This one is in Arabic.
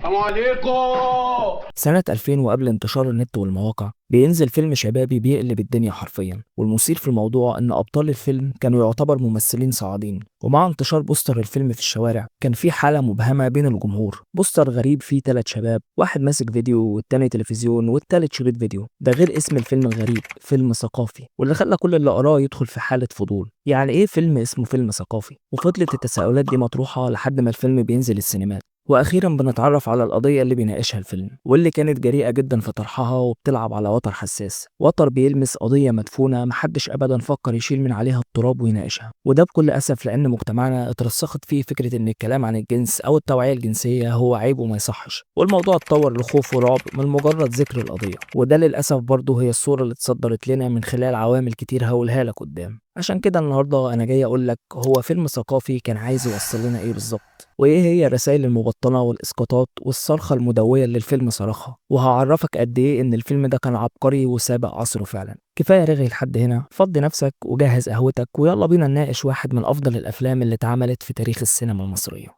السلام عليكم. سنة 2000 وقبل انتشار النت والمواقع بينزل فيلم شبابي بيقلب الدنيا حرفيا، والمثير في الموضوع ان ابطال الفيلم كانوا يعتبر ممثلين صاعدين. ومع انتشار بوستر الفيلم في الشوارع كان في حالة مبهمة بين الجمهور. بوستر غريب فيه 3 شباب، واحد ماسك فيديو والتاني تلفزيون والتالت شريط فيديو، ده غير اسم الفيلم الغريب فيلم ثقافي، واللي خلى كل اللي قراه يدخل في حالة فضول. يعني ايه فيلم اسمه فيلم ثقافي؟ وفضلت التساؤلات دي مطروحة لحد ما الفيلم بينزل السينمات. واخيرا بنتعرف على القضيه اللي بيناقشها الفيلم، واللي كانت جريئه جدا في طرحها وبتلعب على وتر حساس، وتر بيلمس قضيه مدفونه محدش ابدا فكر يشيل من عليها التراب ويناقشها. وده بكل اسف لان مجتمعنا اترسخت فيه فكره ان الكلام عن الجنس او التوعيه الجنسيه هو عيب وما يصحش، والموضوع اتطور لخوف ورعب من مجرد ذكر القضيه. وده للاسف برضه هي الصوره اللي اتصدرت لنا من خلال عوامل كتير هقولها لك قدام. عشان كده النهارده انا جاي اقول لك هو فيلم ثقافي كان عايز يوصل لنا ايه بالظبط، وايه هي الرسائل المبطنه والاسقاطات والصرخه المدويه اللي الفيلم صرخها، وهعرفك قد ايه ان الفيلم ده كان عبقري وسابق عصره فعلا. كفايه رغي لحد هنا، فضي نفسك وجهز قهوتك ويلا بينا نناقش واحد من افضل الافلام اللي اتعملت في تاريخ السينما المصريه.